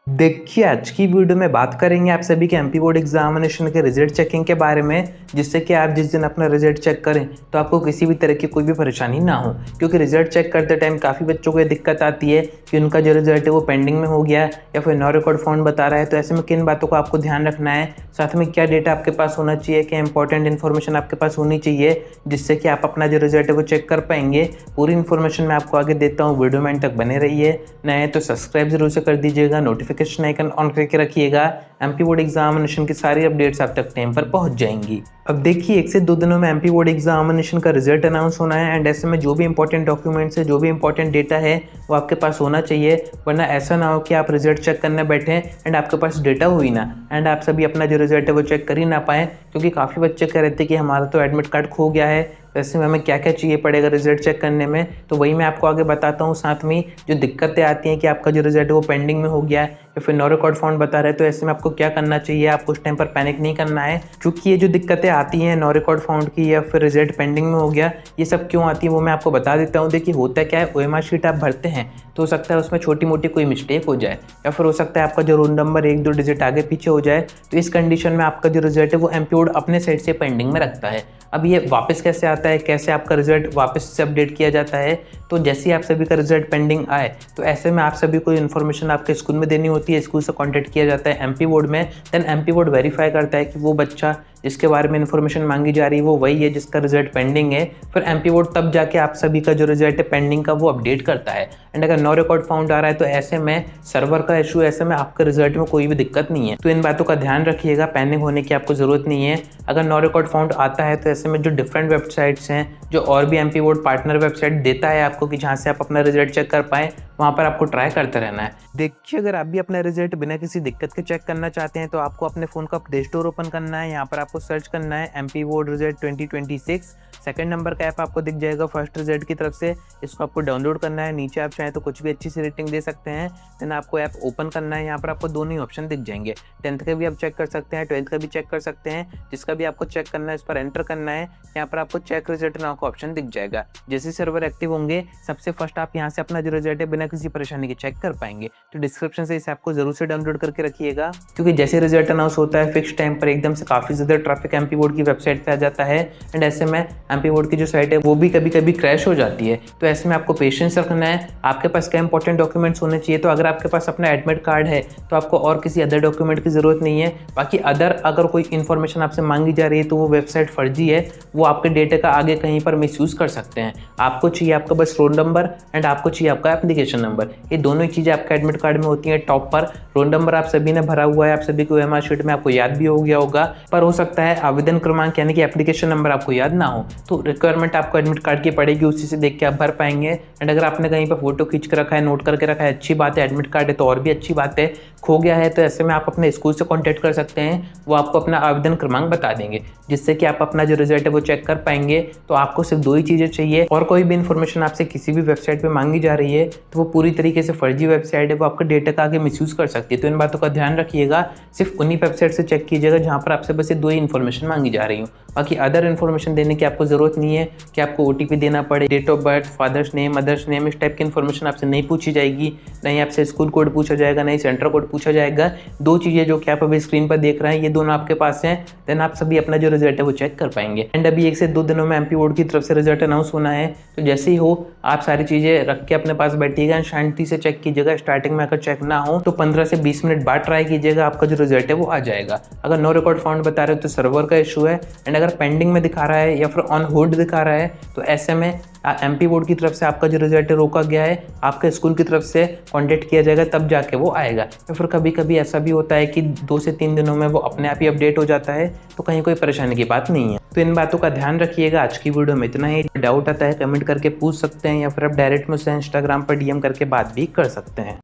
देखिए, आज की वीडियो में बात करेंगे आप सभी के एमपी बोर्ड एग्जामिनेशन के रिजल्ट चेकिंग के बारे में, जिससे कि आप जिस दिन अपना रिजल्ट चेक करें तो आपको किसी भी तरह की कोई भी परेशानी ना हो। क्योंकि रिजल्ट चेक करते टाइम काफ़ी बच्चों को ये दिक्कत आती है कि उनका जो रिजल्ट है वो पेंडिंग में हो गया है या फिर नो रिकॉर्ड फाउंड बता रहा है। तो ऐसे में किन बातों को आपको ध्यान रखना है, साथ में क्या डेटा आपके पास होना चाहिए, क्या इंपॉर्टेंट इन्फॉर्मेशन आपके पास होनी चाहिए, जिससे कि आप अपना जो रिजल्ट है वो चेक कर पाएंगे। पूरी इन्फॉर्मेशन मैं आपको आगे देता हूँ, वीडियो में एंड तक बने रहिए। नए तो सब्सक्राइब जरूर से कर दीजिएगा, नोटिफिकेशन आइकन ऑन करके रखिएगा। एमपी बोर्ड एग्जामिनेशन की सारी अपडेट्स आप तक टाइम पर पहुंच जाएंगी। अब देखिए, 1 से 2 दिनों में एमपी बोर्ड एग्जामिनेशन का रिजल्ट अनाउंस होना है एंड ऐसे में जो भी इंपॉर्टेंट डॉक्यूमेंट्स है, जो भी इंपॉर्टेंट डेटा है वो आपके पास होना चाहिए। वरना ऐसा ना हो कि आप रिजल्ट चेक करने बैठे एंड आपके पास डेटा हुई ना एंड आप सभी अपना जो रिजल्ट है वो चेक कर ही ना पाएँ। क्योंकि काफ़ी बच्चे कह रहे थे कि हमारा तो एडमिट कार्ड खो गया है, वैसे में हमें क्या क्या चाहिए पड़ेगा रिजल्ट चेक करने में, तो वही मैं आपको आगे बताता हूँ। साथ में जो दिक्कतें आती हैं कि आपका जो रिजल्ट है वो पेंडिंग में हो गया है या फिर नो रिकॉर्ड फाउंड बता रहे हैं, तो ऐसे में आपको क्या करना चाहिए। आपको उस टाइम पर पैनिक नहीं करना है, क्योंकि ये जो दिक्कतें आती हैं नो रिकॉर्ड फाउंड की या फिर रिजल्ट पेंडिंग में हो गया, ये सब क्यों आती है वो मैं आपको बता देता हूँ। देखिए, होता क्या है, ओएमआर शीट आप भरते हैं तो हो सकता है उसमें छोटी मोटी कोई मिस्टेक हो जाए या फिर हो सकता है आपका जो रोल नंबर 1-2 डिजिट आगे पीछे हो जाए। तो इस कंडीशन में आपका जो रिजल्ट है वो एमपी बोर्ड अपने साइड से पेंडिंग में रखता है। अब ये वापस कैसे आता है, कैसे आपका रिजल्ट वापस से अपडेट किया जाता है, तो जैसे ही आप सभी का रिजल्ट पेंडिंग आए तो ऐसे में आप सभी को इन्फॉर्मेशन आपके स्कूल में देनी होती है। स्कूल से कॉन्टैक्ट किया जाता है एमपी बोर्ड में, देन एमपी बोर्ड वेरीफाई करता है कि वो बच्चा जिसके बारे में इन्फॉर्मेशन मांगी जा रही है वो वही है जिसका रिजल्ट पेंडिंग है। फिर एमपी बोर्ड तब जाके आप सभी का जो रिजल्ट है पेंडिंग का वो अपडेट करता है। एंड अगर नो रिकॉर्ड फाउंड आ रहा है तो ऐसे में सर्वर का इशू, ऐसे में आपके रिजल्ट में कोई भी दिक्कत नहीं है। तो इन बातों का ध्यान रखिएगा, पैनिक होने की आपको जरूरत नहीं है। अगर नो रिकॉर्ड फाउंड आता है तो ऐसे में जो डिफरेंट वेबसाइट्स हैं, जो और भी एमपी बोर्ड पार्टनर वेबसाइट देता है आपको कि जहाँ से आप अपना रिजल्ट चेक कर पाएँ, वहाँ पर आपको ट्राई करते रहना है। देखिए, अगर आप भी अपना रिजल्ट बिना किसी दिक्कत के चेक करना चाहते हैं तो आपको अपने फ़ोन का प्ले स्टोर ओपन करना है। यहाँ पर आपको सर्च करना है MP board result 2026। Second number का ऐप आपको दिख जाएगा फर्स्ट रिजल्ट की तरफ से, इसको आपको डाउनलोड करना है। नीचे आप चाहें तो कुछ भी अच्छी सी रेटिंग दे सकते हैं। देन आपको ऐप ओपन करना है। यहाँ पर आपको दोनों ही ऑप्शन दिख जाएंगे, 10th का भी आप चेक कर सकते हैं, 12th का भी चेक कर सकते हैं। जिसका भी आपको चेक करना है इस पर एंटर करना है। यहाँ पर आपको चेक रिजल्ट नाउ का ऑप्शन दिख जाएगा। जैसे सर्वर एक्टिव होंगे सबसे फर्स्ट आप यहाँ से अपना जो रिजल्ट है बिना किसी परेशानी के चेक कर पाएंगे। तो डिस्क्रिप्शन से इस ऐप को जरूर से डाउनलोड करके रखिएगा, क्योंकि जैसे रिजल्ट अनाउंस होता है फिक्स टाइम पर एकदम से काफ़ी ज़्यादा ट्रैफिक एमपी बोर्ड की वेबसाइट पे आ जाता है एंड ऐसे में एमपी बोर्ड की जो साइट है वो भी कभी कभी क्रैश हो जाती है। तो ऐसे में आपको पेशेंस रखना है। आपके पास क्या इंपॉर्टेंट डॉक्यूमेंट्स होने चाहिए, तो अगर आपके पास अपना एडमिट कार्ड है तो आपको और किसी अदर डॉक्यूमेंट की ज़रूरत नहीं है। बाकी अगर कोई इन्फॉर्मेशन आपसे मांगी जा रही है तो वो वेबसाइट फर्जी है, वो आपके डेटा का आगे कहीं पर मिसयूज़ कर सकते हैं। आपको चाहिए आपका बस रोल नंबर एंड आपको चाहिए आपका एप्लीकेशन नंबर, ये दोनों ही चीज़ें आपका एडमिट कार्ड में होती हैं। टॉप पर रोल नंबर आप सभी ने भरा हुआ है, आप सभी को ओएमआर शीट में आपको याद भी हो गया होगा, पर हो सकता है आवेदन क्रमांक यानी कि एप्लीकेशन नंबर आपको याद ना हो, तो रिक्वायरमेंट आपको एडमिट कार्ड की पड़ेगी, उसी से देख के आप भर पाएंगे। एंड अगर आपने कहीं पर फोटो खींच के रखा है, नोट करके रखा है, अच्छी बात है। एडमिट कार्ड है तो और भी अच्छी बात है। खो गया है तो ऐसे में आप अपने स्कूल से कॉन्टैक्ट कर सकते हैं, वो आपको अपना आवेदन क्रमांक बता देंगे, जिससे कि आप अपना जो रिजल्ट है वो चेक कर पाएंगे। तो आपको सिर्फ 2 ही चीज़ें चाहिए, और कोई भी इन्फॉर्मेशन आपसे किसी भी वेबसाइट पे मांगी जा रही है तो वो पूरी तरीके से फर्जी वेबसाइट है, वो आपका डेटा का आगे मिसयूज़ कर सकती है। तो इन बातों का ध्यान रखिएगा, सिर्फ उन्हीं वेबसाइट से चेक कीजिएगा जहाँ पर आपसे बस ये 2 ही इन्फॉर्मेशन मांगी जा रही हो। बाकी अदर इन्फॉर्मेशन देने की आपको ज़रूरत नहीं है कि आपको ओटीपी देना पड़े, date of birth, father's name, mother's name, इस टाइप की इन्फॉर्मेशन आपसे नहीं पूछी जाएगी। नहीं आपसे स्कूल कोड पूछा जाएगा, नहीं सेंटर कोड पूछा जाएगा। 2 चीज़ें जो कि आप अभी स्क्रीन पर देख रहे हैं ये दोनों आपके पास हैं, देन आप सभी अपना जो रिजल्ट है वो चेक कर पाएंगे। एंड अभी 1 से 2 दिनों में एमपी बोर्ड की तरफ से रिजल्ट अनाउंस होना है, तो जैसे ही हो आप सारी चीज़ें रख के अपने पास बैठिएगा, शांति से चेक कीजिएगा। स्टार्टिंग में अगर चेक ना हो तो 15 से 20 मिनट बाद ट्राई कीजिएगा, आपका जो रिजल्ट है वो आ जाएगा। अगर नो रिकॉर्ड फाउंड बता रहे हो तो सर्वर का इशू है, एंड अगर पेंडिंग में दिखा रहा है या फिर ऑन होल्ड दिखा रहा है तो ऐसे में एमपी बोर्ड की तरफ से आपका जो रिजल्ट है रोका गया है, आपके स्कूल की तरफ से कॉन्टैक्ट किया जाएगा तब जाके वो आएगा। या फिर कभी कभी ऐसा भी होता है कि 2 से 3 दिनों में वो अपने आप ही अपडेट हो जाता है, तो कहीं कोई परेशानी की बात नहीं है। तो इन बातों का ध्यान रखिएगा। आज की वीडियो में इतना ही। डाउट आता है कमेंट करके पूछ सकते हैं या फिर आप डायरेक्ट मुझसे इंस्टाग्राम पर डीएम करके बात भी कर सकते हैं।